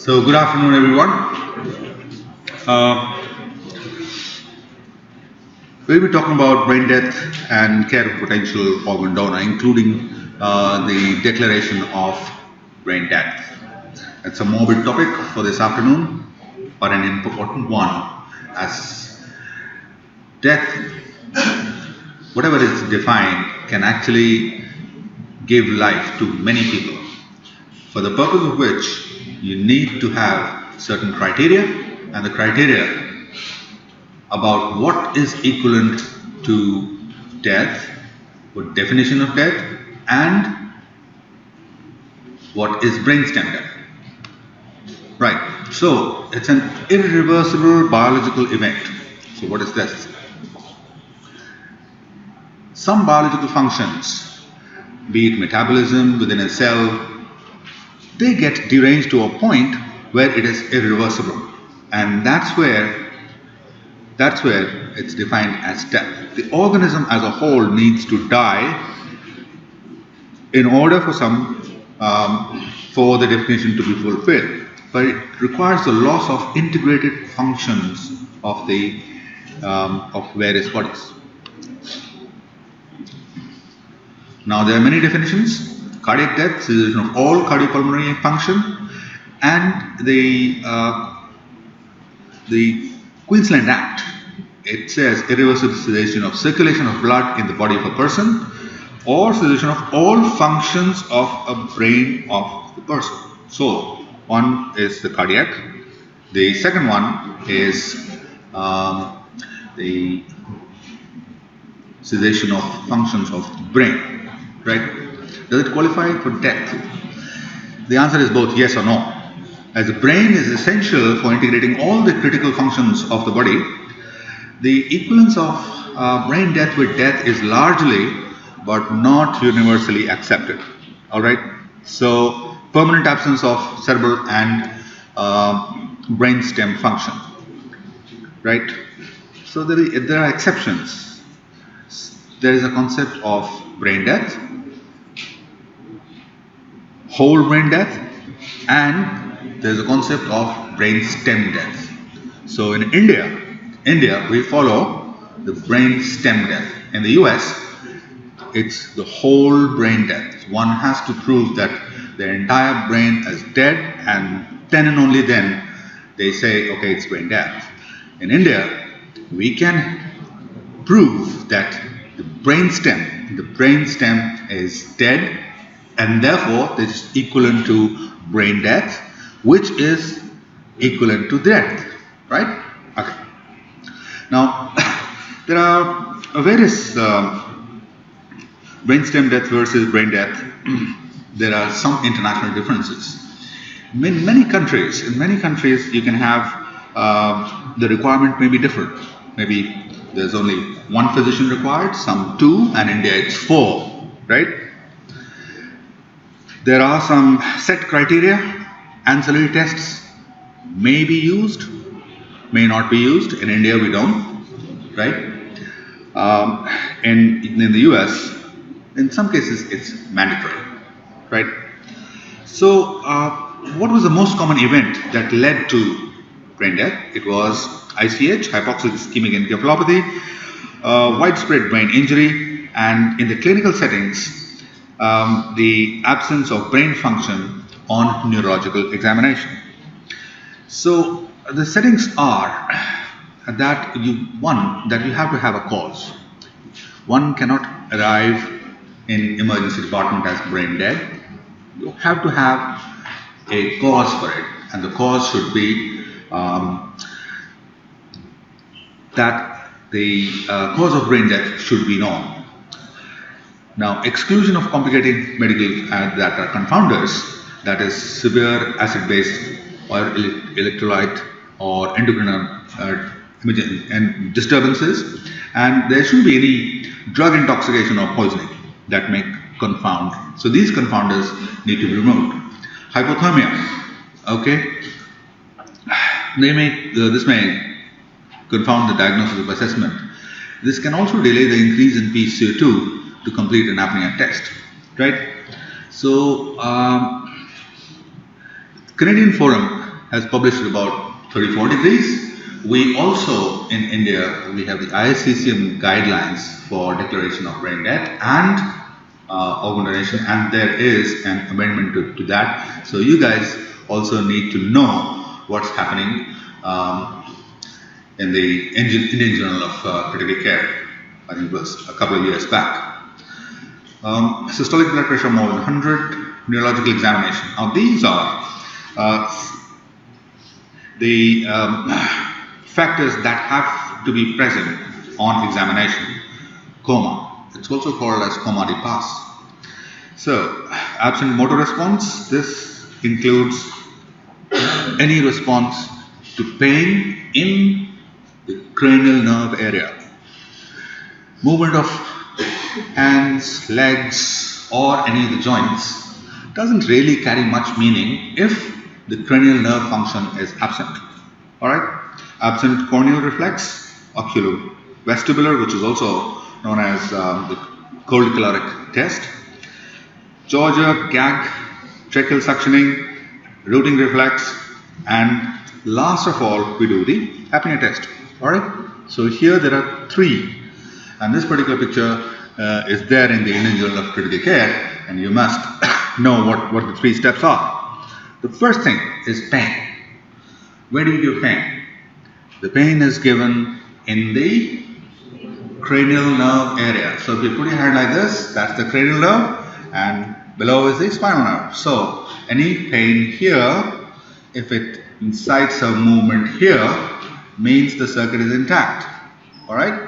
So, good afternoon, everyone. Uh, we'll be talking about brain death and care of potential organ donor, including the declaration of brain death. It's a morbid topic for this afternoon, but an important one, as death, whatever is defined, can actually give life to many people, for the purpose of which you need to have certain criteria, and the criteria about what is equivalent to death, what definition of death, and what is brainstem death. Right, so it's an irreversible biological event. So what is this? Some biological functions, be it metabolism within a cell, they get deranged to a point where it is irreversible, and that's where it's defined as death. The organism as a whole needs to die in order for for the definition to be fulfilled, but it requires the loss of integrated functions of the of various bodies. Now there are many definitions. Cardiac death, cessation of all cardiopulmonary function, and the Queensland Act, it says irreversible cessation of circulation of blood in the body of a person, or cessation of all functions of a brain of the person. So one is the cardiac, the second one is the cessation of functions of the brain, right? Does it qualify for death? The answer is both yes or no. As the brain is essential for integrating all the critical functions of the body, the equivalence of brain death with death is largely but not universally accepted. Alright? So, permanent absence of cerebral and brainstem function. Right? So, there are exceptions. There is a concept of brain death, whole brain death, and there is a concept of brain stem death. So in India we follow the brain stem death. In the US, it's the whole brain death. One has to prove that the entire brain is dead, and then and only then they say, okay, it's brain death. In India, we can prove that the brain stem is dead, and therefore this is equivalent to brain death, which is equivalent to death, right? Okay. Now, there are various brainstem death versus brain death. There are some international differences. In many countries, you can have the requirement may be different. Maybe there's only one physician required, some two, and in India it's 4, right? There are some set criteria. Ancillary tests may be used, may not be used. In India, we don't, right? In the US, in some cases, it's mandatory, right? So, what was the most common event that led to brain death? It was ICH, hypoxic ischemic encephalopathy, widespread brain injury, and in the clinical settings, the absence of brain function on neurological examination. So the settings are that you have to have a cause. One cannot arrive in emergency department as brain dead. You have to have a cause for it, and the cause should be that the cause of brain death should be known. Now, exclusion of complicating medical that are confounders, that is severe acid-base or electrolyte or endocrine and disturbances, and there shouldn't be any drug intoxication or poisoning that may confound. So these confounders need to be removed. Hypothermia, okay, this may confound the diagnosis of assessment. This can also delay the increase in PCO2 to complete an apnea test, right? So, Canadian Forum has published about 34 degrees. We also, in India, we have the ISCCM guidelines for declaration of brain death and organ donation, and there is an amendment to that. So you guys also need to know what's happening in the Indian Journal of Critical Care. I think it was a couple of years back. Systolic blood pressure more than 100, neurological examination. Now these are the factors that have to be present on examination. Coma, it's also called as coma de passe. So, absent motor response, this includes any response to pain in the cranial nerve area. Movement of hands, legs, or any of the joints doesn't really carry much meaning if the cranial nerve function is absent. Alright? Absent corneal reflex, oculovestibular, which is also known as the cold caloric test. Georgia, gag, tracheal suctioning, rooting reflex, and last of all, we do the apnea test. Alright? So here there are three, and this particular picture is there in the Indian Journal of Critical Care, and you must know what the three steps are. The first thing is pain. Where do you give pain? The pain is given in the cranial nerve area. So if you put your hand like this, that's the cranial nerve, and below is the spinal nerve. So any pain here, if it incites a movement here, means the circuit is intact. Alright?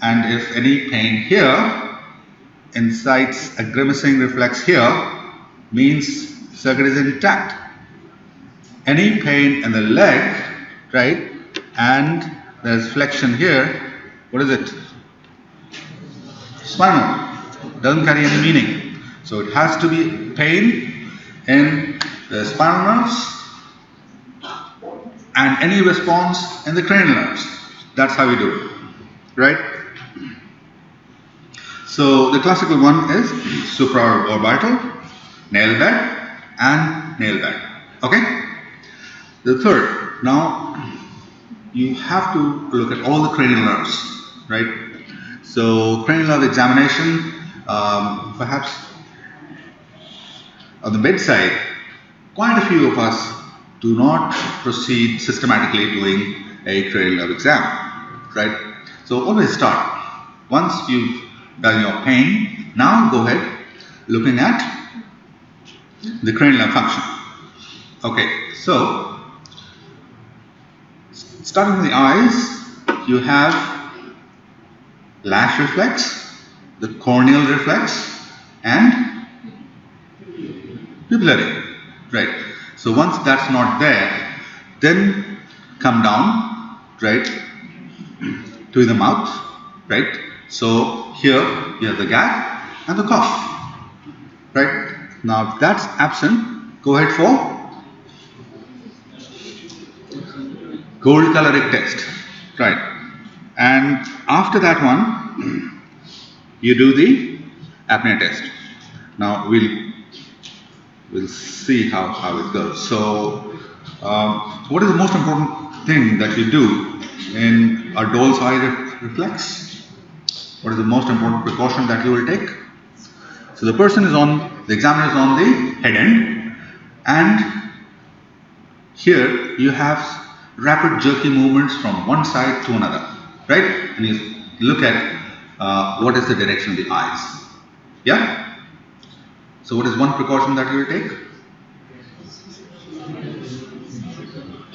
And if any pain here incites a grimacing reflex here, means the circuit is intact. Any pain in the leg, right, and there's flexion here, what is it? Spinal. Doesn't carry any meaning. So it has to be pain in the spinal nerves and any response in the cranial nerves. That's how we do it, right? So the classical one is supraorbital, nail bed, and nail bed. Okay? The third, now you have to look at all the cranial nerves, right? So cranial nerve examination, perhaps on the bedside, quite a few of us do not proceed systematically doing a cranial nerve exam, right? So always start. Once you've done your pain, now go ahead looking at the cranial nerve function. Okay, so starting with the eyes, you have lash reflex, the corneal reflex, and pupillary, right? So once that's not there, then come down, right, to the mouth, right? So here you have the gag and the cough, right? Now if that's absent, go ahead for cold caloric test, right? And after that one, you do the apnea test. Now we'll see how it goes. So what is the most important thing that you do in a Dole's eye reflex? What is the most important precaution that you will take? So the person is on, the examiner is on the head end, and here you have rapid jerky movements from one side to another, right? And you look at what is the direction of the eyes. Yeah? So what is one precaution that you will take?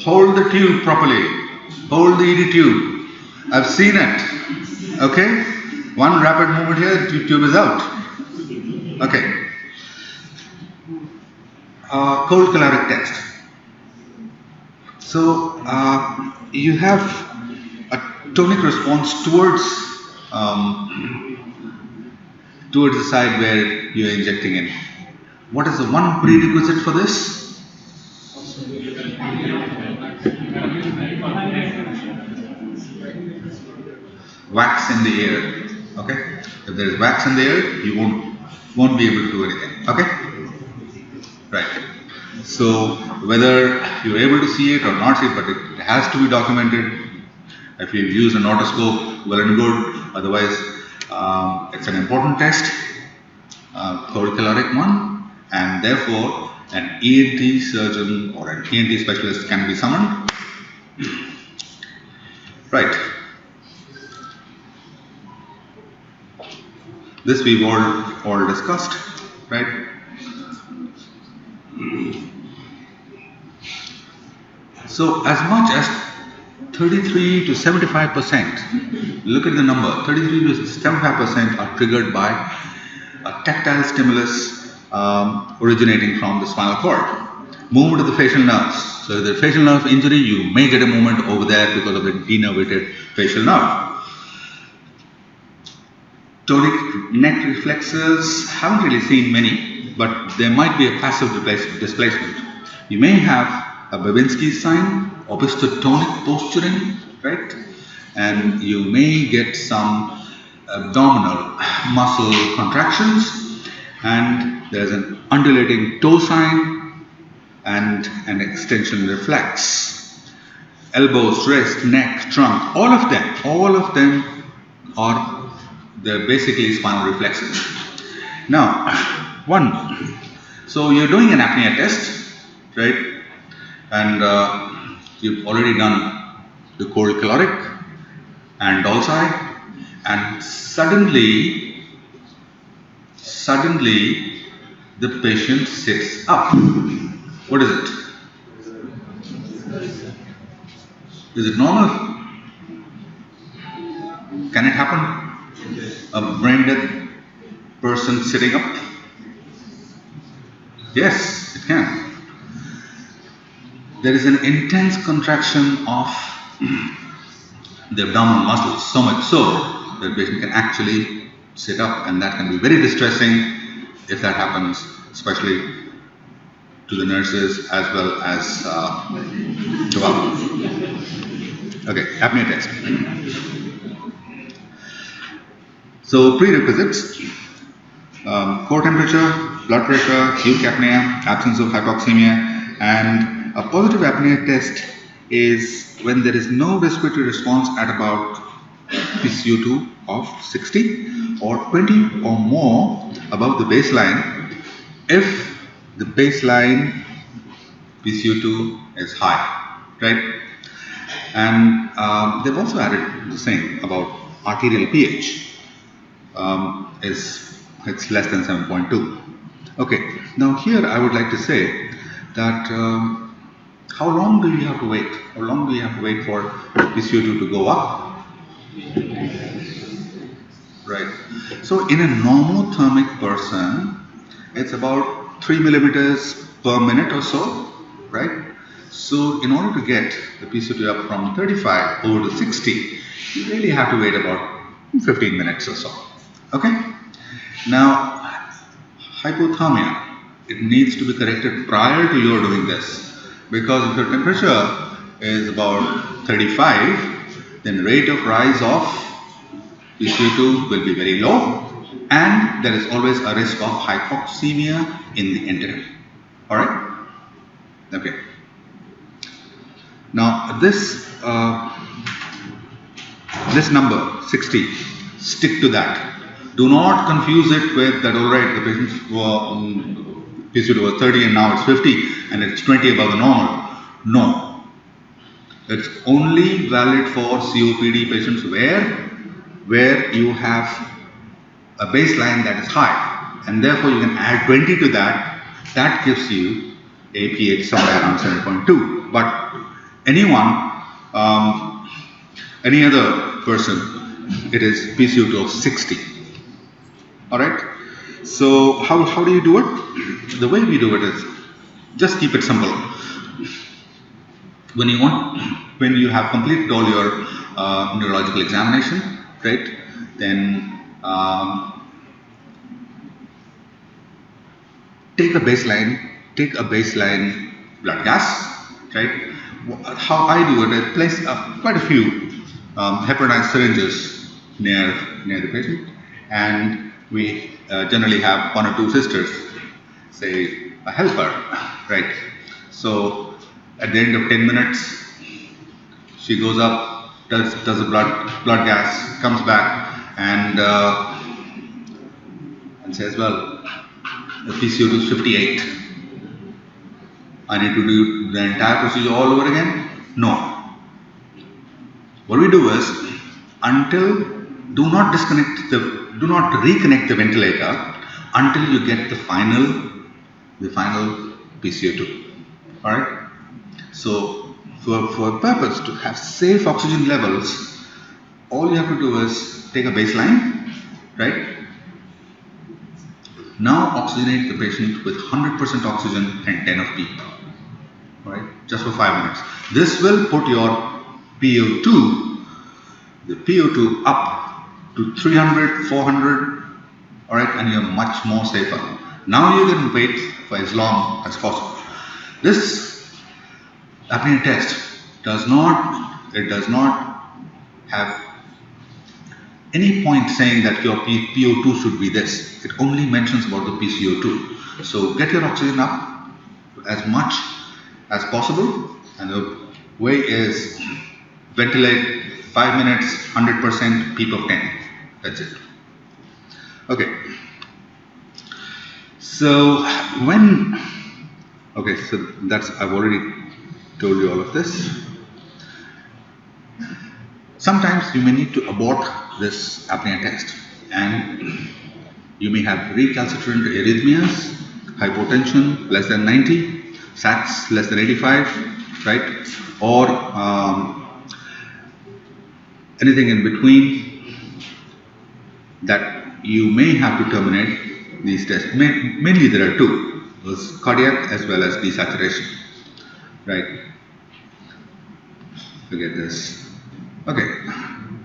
Hold the tube properly. Hold the ED tube. I've seen it. Okay? One rapid movement here, the tube is out. Okay. Cold caloric test. So you have a tonic response towards the side where you are injecting in. What is the one prerequisite for this? Wax in the air. Okay. If there is wax in the air, you won't be able to do anything. Okay. Right. So whether you're able to see it or not see it, but it has to be documented. If you use an otoscope, well and good. Otherwise, it's an important test, thoracic one, and therefore an ENT surgeon or an ENT specialist can be summoned. Right. This we've all discussed, right? So as much as 33 to 75%, look at the number, 33 to 75% are triggered by a tactile stimulus originating from the spinal cord. Movement of the facial nerves. So if there's facial nerve injury, you may get a movement over there because of a denervated facial nerve. Tonic neck reflexes, haven't really seen many, but there might be a passive displacement. You may have a Babinski's sign, opistotonic posturing, right? And you may get some abdominal muscle contractions, and there's an undulating toe sign and an extension reflex. Elbows, wrist, neck, trunk, all of them are, they're basically spinal reflexes. Now, so you're doing an apnea test, right? And you've already done the cold-caloric and dolci, and suddenly the patient sits up. What is it? Is it normal? Can it happen? A brain dead person sitting up? Yes, it can. There is an intense contraction of the abdominal muscles, so much so that the patient can actually sit up, and that can be very distressing if that happens, especially to the nurses as well as to us. Okay, apnea test. So prerequisites: core temperature, blood pressure, acute apnea, absence of hypoxemia, and a positive apnea test is when there is no respiratory response at about PCO2 of 60 or 20 or more above the baseline if the baseline PCO2 is high, right? And they've also added the same about arterial pH. It's less than 7.2. Okay, now here I would like to say that how long do we have to wait? How long do we have to wait for PCO2 to go up? Right. So in a normothermic person, it's about 3 millimeters per minute or so, right? So in order to get the PCO2 up from 35 over to 60, you really have to wait about 15 minutes or so. Okay? Now, hypothermia, it needs to be corrected prior to your doing this. Because if your temperature is about 35, then rate of rise of PCO2 will be very low, and there is always a risk of hypoxemia in the interim. Alright? Okay. Now this number 60, stick to that. Do not confuse it with that, alright, the patient's PCO2 was 30 and now it's 50 and it's 20 above the normal. No. It's only valid for COPD patients where you have a baseline that is high, and therefore you can add 20 to that. That gives you a pH somewhere around 7.2. But anyone, any other person, it is PCO2 of 60. Alright? So how do you do it? The way we do it is just keep it simple. When you have completed all your neurological examination, right? Then take a baseline blood gas, right? How I do it, I place quite a few heparinized syringes near the patient, and we generally have one or two sisters, say a helper, right? So at the end of 10 minutes, she goes up, does a blood gas, comes back, and says, well, the PCO2 is 58. I need to do the entire procedure all over again? No. What we do is, do not reconnect the ventilator until you get the final PCO2. Alright? So for a purpose to have safe oxygen levels, all you have to do is take a baseline, right? Now oxygenate the patient with 100% oxygen and 10 of PEEP, right? Just for 5 minutes. This will put your PO2, the PO2 up to 300, 400, alright, and you're much more safer. Now you can wait for as long as possible. This apnea test does not have any point saying that your PO2 should be this. It only mentions about the PCO2. So get your oxygen up as much as possible, and the way is ventilate 5 minutes, 100%, PEEP of 10. That's it. Okay. So so I've already told you all of this. Sometimes you may need to abort this apnea test, and you may have recalcitrant arrhythmias, hypotension less than 90, SATs less than 85, right? Or anything in between that you may have to terminate these tests. Mainly there are two, there's cardiac as well as desaturation, right? Forget this. Okay,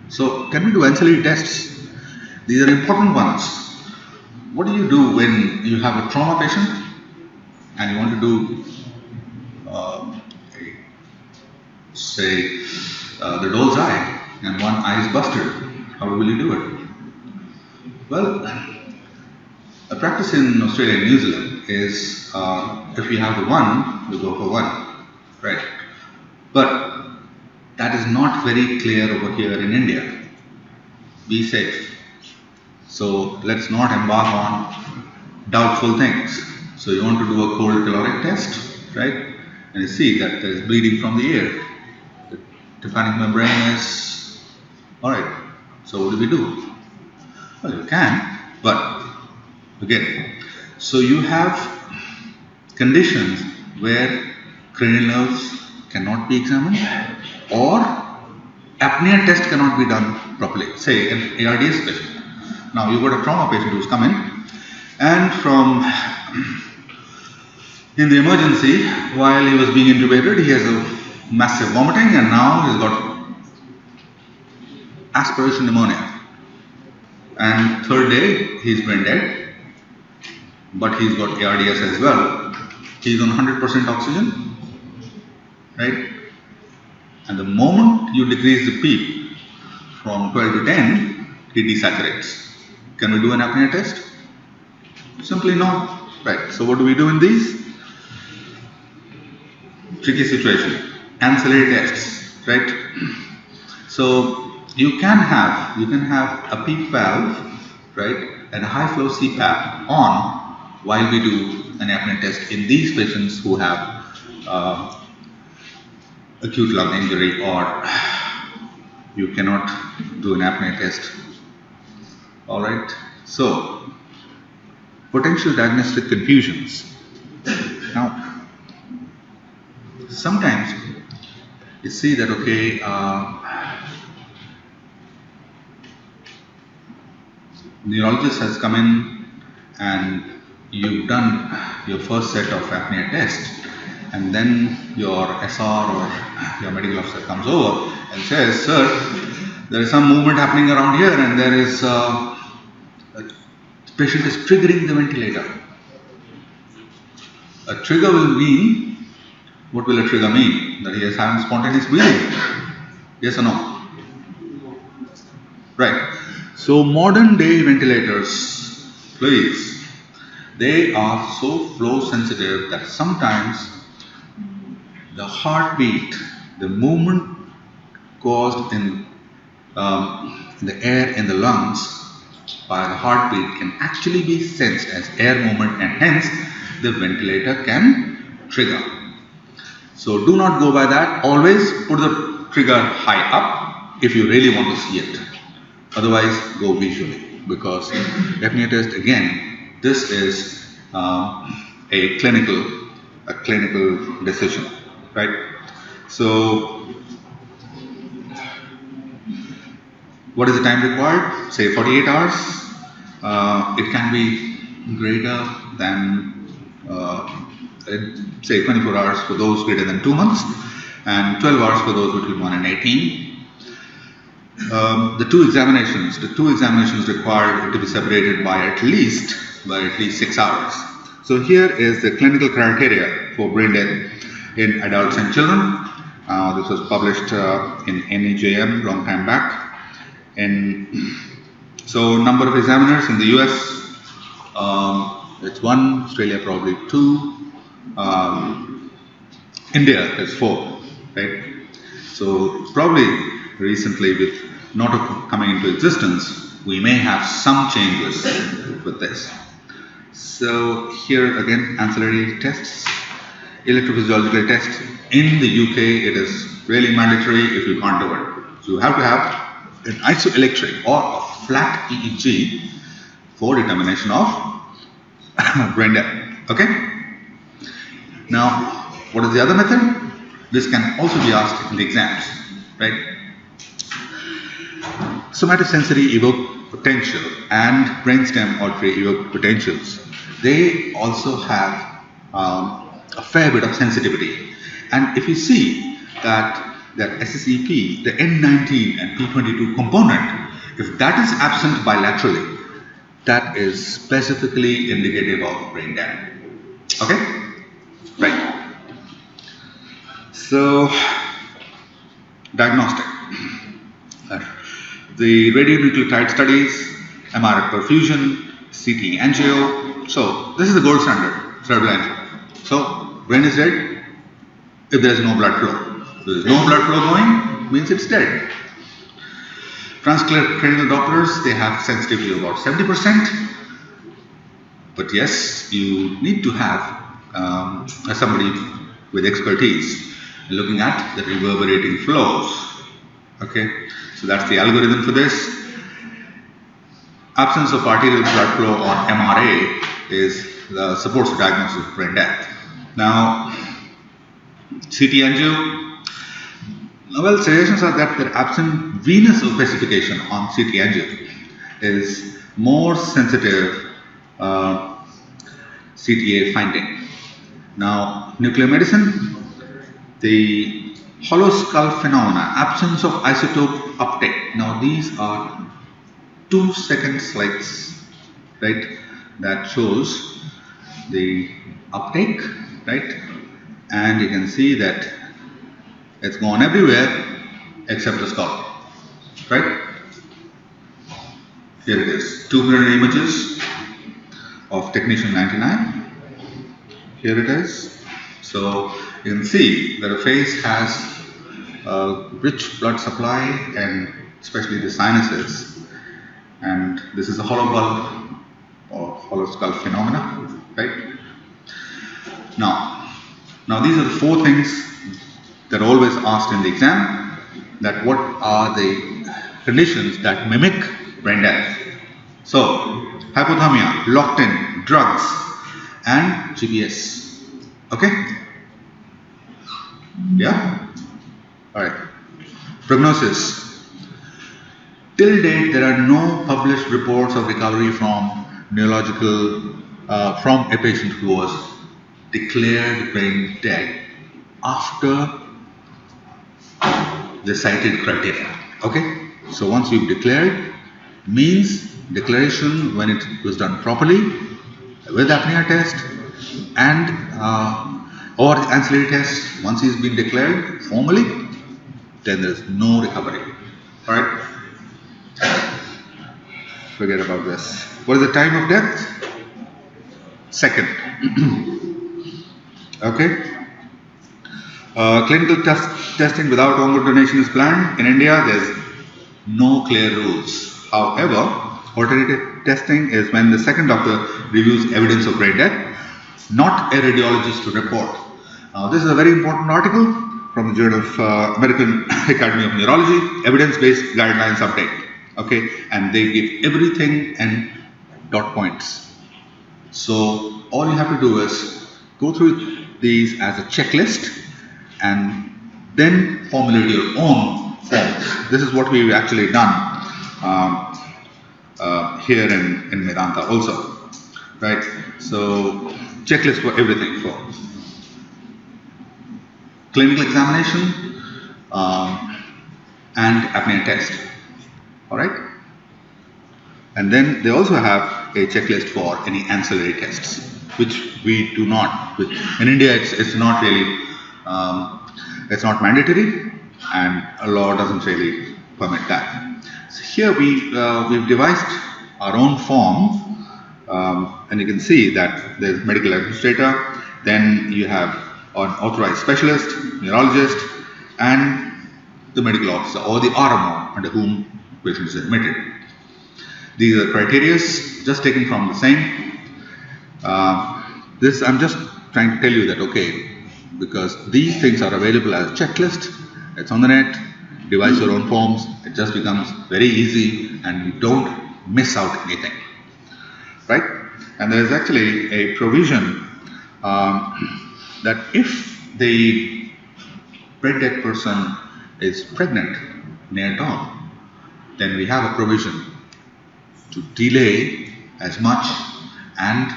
so can we do ancillary tests? These are important ones. What do you do when you have a trauma patient and you want to do, say, the doll's eye, and one eye is busted? How will you do it? Well, a practice in Australia and New Zealand is if you have the one, you go for one, right? But that is not very clear over here in India. Be safe. So let's not embark on doubtful things. So you want to do a cold caloric test, right? And you see that there is bleeding from the ear. The tympanic membrane is alright. So what do we do? Well, you can, but again, so you have conditions where cranial nerves cannot be examined, or apnea test cannot be done properly. Say an ARDS patient. Now you've got a trauma patient who's come in, and in the emergency, while he was being intubated, he has a massive vomiting, and now he's got aspiration pneumonia. And third day, he's brain dead, but he's got ARDS as well. He's on 100% oxygen, right? And the moment you decrease the PEEP from 12 to 10, he desaturates. Can we do an apnea test? Simply no. Right. So what do we do in these? Tricky situation. Ancillary tests, right? So you can have a PEEP valve, right, and a high flow CPAP on while we do an apnea test in these patients who have acute lung injury, or you cannot do an apnea test. Alright, so potential diagnostic confusions. Now, sometimes you see that, okay, neurologist has come in and you've done your first set of apnea tests, and then your SR or your medical officer comes over and says, sir, there is some movement happening around here, and there is the patient is triggering the ventilator. A trigger will mean, what will a trigger mean? That he is having spontaneous breathing. Yes or no? Right. So modern day ventilators, please, they are so flow sensitive that sometimes the heartbeat, the movement caused in the air in the lungs by the heartbeat can actually be sensed as air movement, and hence the ventilator can trigger. So do not go by that. Always put the trigger high up if you really want to see it. Otherwise, go visually, because apnea test, again, this is a clinical decision, right? So what is the time required? Say 48 hours. It can be greater than say 24 hours for those greater than 2 months, and 12 hours for those between 1 and 18. The two examinations required to be separated by at least 6 hours. So here is the clinical criteria for brain death in adults and children. This was published in NEJM long time back. And so number of examiners in the US, it's 1, Australia probably 2, India is 4, right? So probably recently, with NOTO coming into existence, we may have some changes with this. So here again, ancillary tests, electrophysiological tests. In the UK, it is really mandatory if you can't do it. So you have to have an isoelectric or a flat EEG for determination of brain death. Okay? Now, what is the other method? This can also be asked in the exams, right? Somatosensory evoked potential and brainstem auditory evoked potentials. They also have a fair bit of sensitivity. And if you see that SSEP, the N19 and P22 component, if that is absent bilaterally, that is specifically indicative of brain death. Okay? Right. So, diagnostic. The radionuclide studies, MR perfusion, CT angio. So, this is the gold standard, cerebral angio. So, brain is dead if there is no blood flow. If there is no blood flow going, means it's dead. Transcranial Dopplers, they have sensitivity of about 70%. But yes, you need to have somebody with expertise looking at the reverberating flows. Okay, so that's the algorithm for this. Absence of arterial blood flow on MRA supports the diagnosis of brain death. Now, CT angio. Well, suggestions are that the absent venous opacification on CT angio is more sensitive CTA finding. Now, nuclear medicine, the hollow skull phenomena, absence of isotope uptake. Now, these are 2-second slides, right, that shows the uptake, right, and you can see that it's gone everywhere except the skull, right? Here it is, 2 mirror images of technetium 99. Here it is. So you can see that the face has a rich blood supply, and especially the sinuses. And this is a hollow bulb or hollow skull phenomena, right? Now these are the 4 things that are always asked in the exam, that what are the conditions that mimic brain death. So, hypothermia, locked in, drugs, and GPS. Okay? Yeah? Alright. Prognosis. Till date, there are no published reports of recovery from neurological, from a patient who was declared brain dead after the cited criteria. Okay, so once you've declared, means declaration when it was done properly with apnea test and or the ancillary test. Once he's been declared formally, then there is no recovery. All right, forget about this. What is the time of death? Second. Okay. Testing without organ donation is planned. In India, there's no clear rules. However, alternative testing is when the second doctor reviews evidence of brain death, not a radiologist to report. Now, this is a very important article from the Journal of American Academy of Neurology, evidence-based guidelines update. Okay, and they give everything and dot points. So all you have to do is go through these as a checklist and then formulate your own forms. This is what we've actually done here in Medanta also, right? So checklist for everything, for clinical examination and apnea test, all right? And then they also have a checklist for any ancillary tests, which we do not. In India, it's not really, it's not mandatory, and a law doesn't really permit that. So here we've devised our own form, and you can see that there's medical administrator, then you have an authorized specialist, neurologist, and the medical officer or the RMO under whom patient is admitted. These are criteria just taken from the same. This I'm just trying to tell you that, okay, because these things are available as a checklist, it's on the net, devise your own forms, it just becomes very easy and you don't miss out anything, right? And there is actually a provision that if the brain dead person is pregnant near dawn, then we have a provision to delay as much and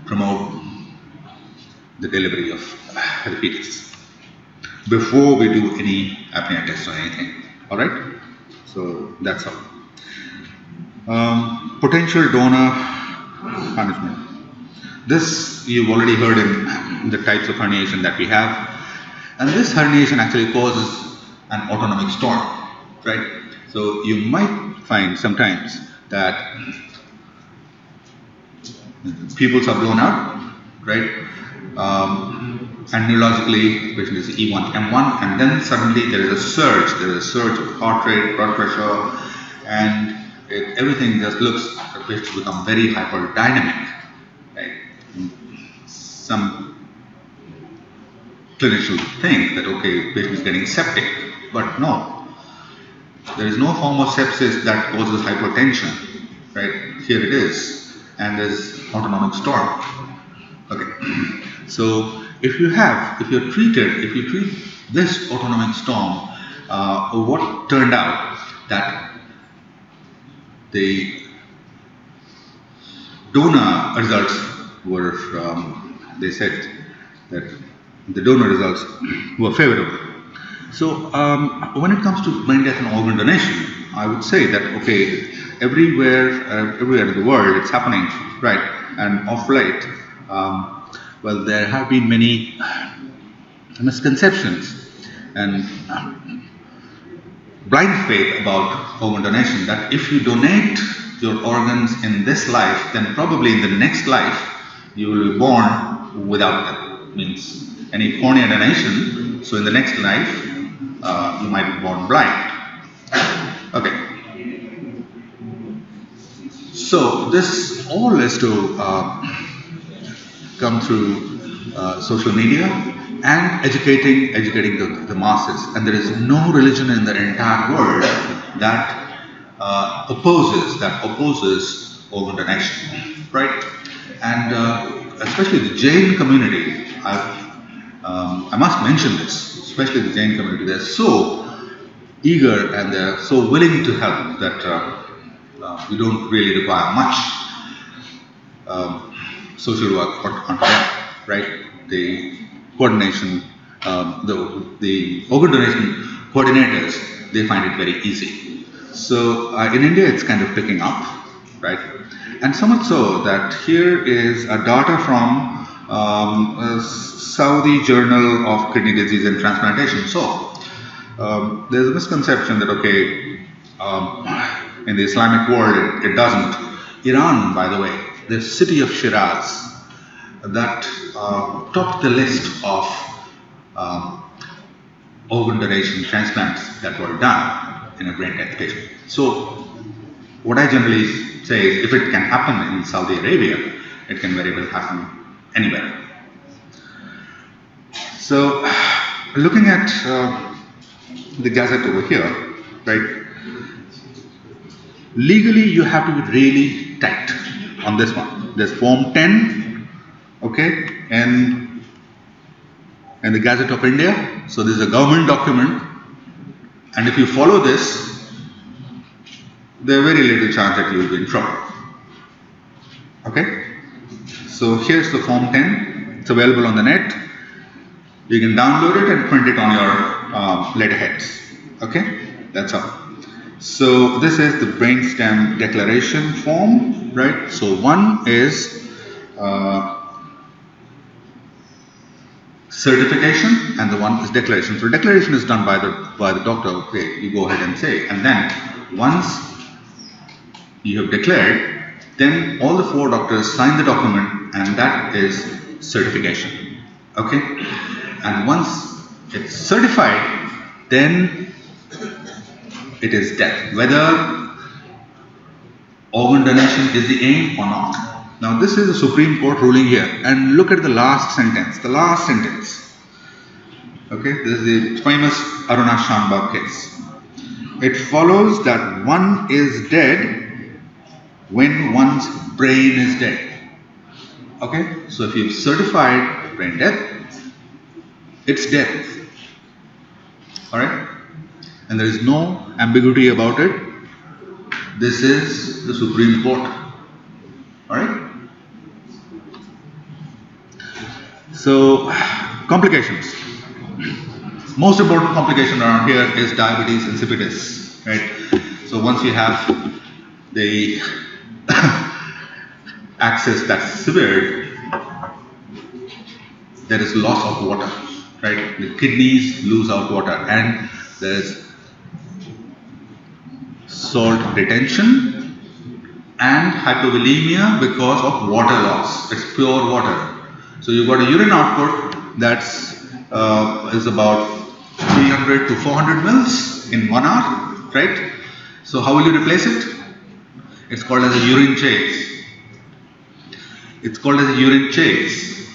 promote the delivery of the fetus before we do any apnea test or anything. All right, so that's all. Potential donor management. This you've already heard in the types of herniation that we have, and this herniation actually causes an autonomic storm, right? So you might find sometimes that pupils are blown out, right? And neurologically, the patient is E1, M1, and then suddenly there is a surge. There is a surge of heart rate, blood pressure, and everything just looks, the patient become very hyperdynamic, right? Some clinicians think that, okay, patient is getting septic, but no. There is no form of sepsis that causes hypertension, right? Here it is, and there's autonomic storm. Okay, so if you treat this autonomic storm, what turned out that the donor results were, they said that the donor results were favorable. So when it comes to brain death and organ donation, I would say that, okay, everywhere in the world it's happening, right? And of late, well, there have been many misconceptions and blind faith about organ donation, that if you donate your organs in this life, then probably in the next life you will be born without them. Means any cornea donation, so in the next life you might be born blind. Okay. So this all is to come through social media and educating the masses. And there is no religion in the entire world that opposes organ donation, right? And especially the Jain community, I must mention this, especially the Jain community, they're so eager and they're so willing to help that we don't really require much social work on that, right? The coordination, the organ donation coordinators, they find it very easy. So in India, it's kind of picking up, right? And so much so that here is a data from Saudi Journal of Kidney Disease and Transplantation. So there's a misconception that, okay, in the Islamic world it doesn't. Iran, by the way, the city of Shiraz, that topped the list of um, organ donation transplants that were done in a brain death patient. So what I generally say is, if it can happen in Saudi Arabia, it can very well happen anywhere. So looking at the gazette over here, right? Legally, you have to be really tight on this one. There's Form 10, okay, and the Gazette of India. So this is a government document, and if you follow this, there's very little chance that you will be in trouble. Okay. So here's the Form 10. It's available on the net. You can download it and print it on your letterheads. Okay, that's all. So this is the brainstem declaration form, right? So one is certification, and the one is declaration. So declaration is done by the doctor. Okay, you go ahead and say, and then once you have declared, then all the 4 doctors sign the document, and that is certification. Okay, and once it's certified, then it is death, whether organ donation is the aim or not. Now this is the Supreme Court ruling here, and look at the last sentence. The last sentence. Okay, this is the famous Aruna Shanbag case. It follows that one is dead when one's brain is dead. Okay, so if you've certified brain death, it's death. Alright? And there is no ambiguity about it. This is the Supreme Court. Alright? So, complications. Most important complication around here is diabetes insipidus. Right? So once you have the access that's severe, there is loss of water. Right? The kidneys lose out water, and there's salt retention and hypovolemia because of water loss. It's pure water. So you've got a urine output that's is about 300 to 400 mils in 1 hour, right? So how will you replace it? It's called as a urine chase. It's called as a urine chase.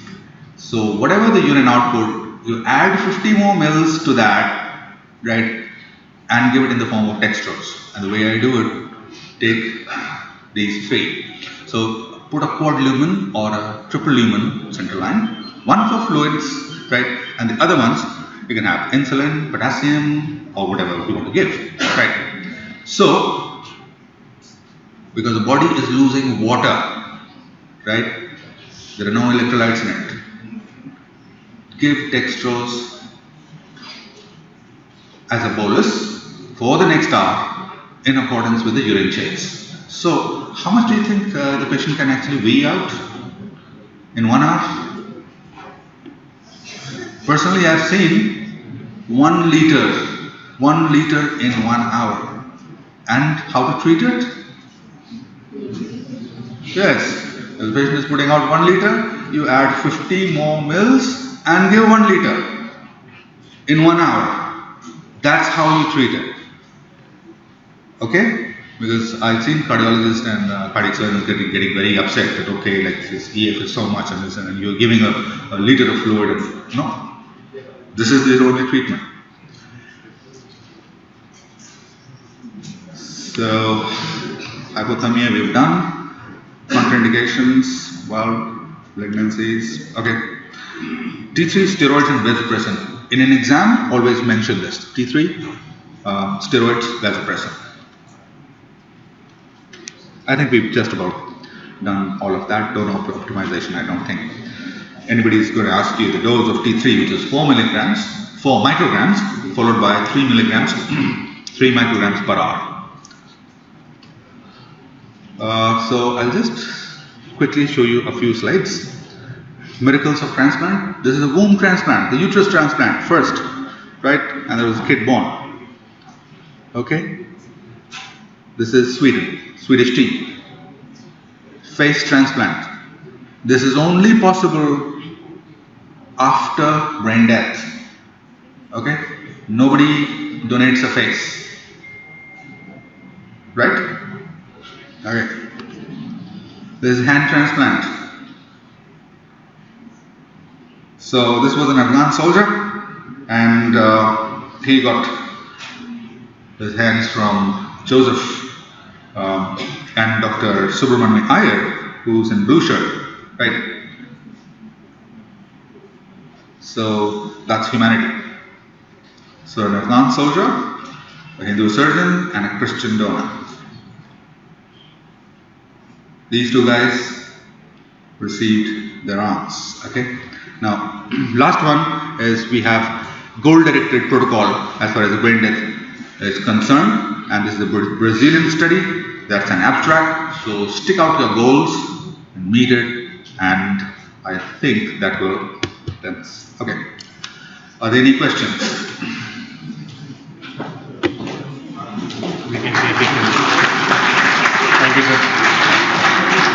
So whatever the urine output, you add 50 more mils to that, right? And give it in the form of dextrose. And the way I do it, take these 3. So put a quad lumen or a triple lumen central line, one for fluids, right? And the other ones, you can have insulin, potassium, or whatever you want to give, right? So, because the body is losing water, right? There are no electrolytes in it. Give dextrose as a bolus for the next hour in accordance with the urine chase. So, how much do you think the patient can actually weigh out in 1 hour? Personally, I've seen 1 liter in 1 hour. And how to treat it? Yes, if the patient is putting out 1 liter, you add 50 more mils and give 1 liter in 1 hour. That's how you treat it. Okay? Because I've seen cardiologists and cardiac surgeons getting very upset that, okay, like this EF is so much and this, and you're giving a liter of fluid. And, no. This is the only treatment. So, hypothermia we've done. Contraindications, well, malignancies. Okay. T3 steroids and vasopressin. In an exam, always mention this. T3, steroids, vasopressin. I think we've just about done all of that. Donor optimization, I don't think anybody is going to ask you the dose of T3, which is 4 micrograms, followed by 3 milligrams, 3 micrograms per hour. So I'll just quickly show you a few slides. Miracles of transplant. This is a womb transplant, the uterus transplant first, right? And there was a kid born. Okay. This is Sweden, Swedish tea. Face transplant. This is only possible after brain death. Okay? Nobody donates a face. Right? Okay. This is hand transplant. So this was an Afghan soldier, and he got his hands from Joseph and Dr. Subramanian Iyer, who's in blue shirt, right? So that's humanity. So an Afghan soldier, a Hindu surgeon, and a Christian donor. These two guys received their arms. Okay. Now, last one is we have goal-directed protocol as far as the brain death is concerned, and this is a Brazilian study. That's an abstract. So stick out your goals and meet it, and I think that will. Okay. Are there any questions?